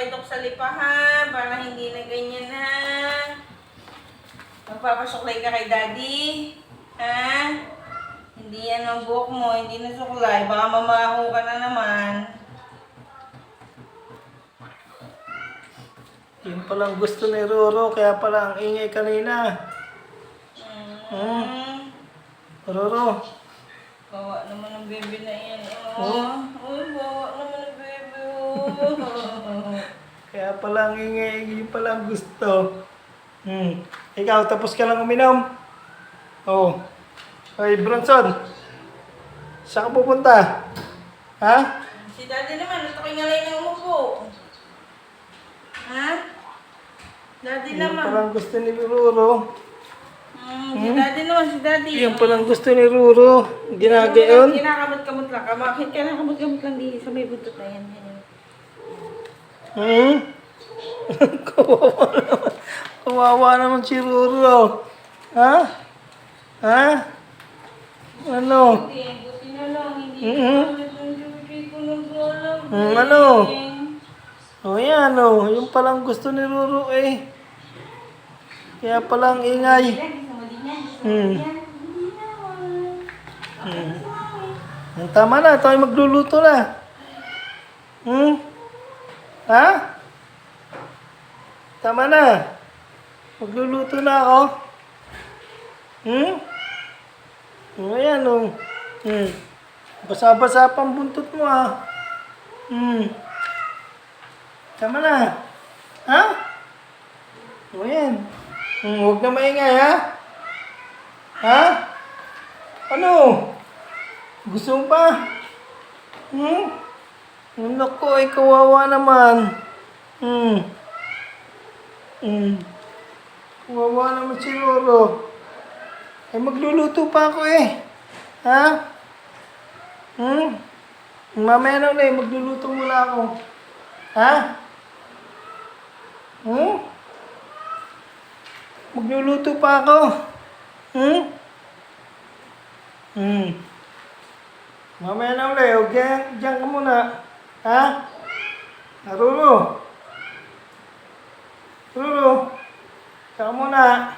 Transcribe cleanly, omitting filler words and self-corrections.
kay Dok sa lipahan para hindi na ganyan ha. Magpapasuklay ka kay Daddy. Ha? Hindi yan ang buhok mo, hindi na suklay. Baka mamaho ka na naman. Yun palang gusto ni Roro, kaya pala ang ingay kanina. Roro. Bawa naman ang bebe na yan. Uy, bawa naman ang bebe. Kaya pala ang ingay, yun pala ang gusto. Ikaw, tapos ka lang uminom? Oo. Ay, Bronson. Saan ka pupunta? Ha? Si Daddy naman, ito kay ngalay na umupo. Ha? Daddy Yun naman. palang gusto ni Roro. Si Daddy naman, si Daddy. Yun palang gusto ni Roro. Ginagayon. Kinakamot-kamot lang. Kamakit ka na, kamot-kamot lang di sa may buntot na yan. Kawawa naman. Kawawa naman si Roro. Ha? Ha? Ano? Buti na lang, hindi ko ko nag-alam. Ano? O yan o. Yung palang gusto ni Roro eh. Kaya palang ingay. Tama na. Tayo magluluto na. Ha? Tama na. Magluluto na ako. O yan o. Basa-basa pang buntot mo ah. Tama na. Ha? O yan. Huwag na maingay ha. Ha? Ano? Gusto mo pa? Naku, ay kawawa naman. Kawawa naman si Roro. Ay magluluto pa ako eh. Ha? Mamaya na ulit, magluluto muna ako. Ha? Magluluto pa ako. Mamaya na ulit, huwag diyan ka muna. Ha? Roro. Roro. Saka muna.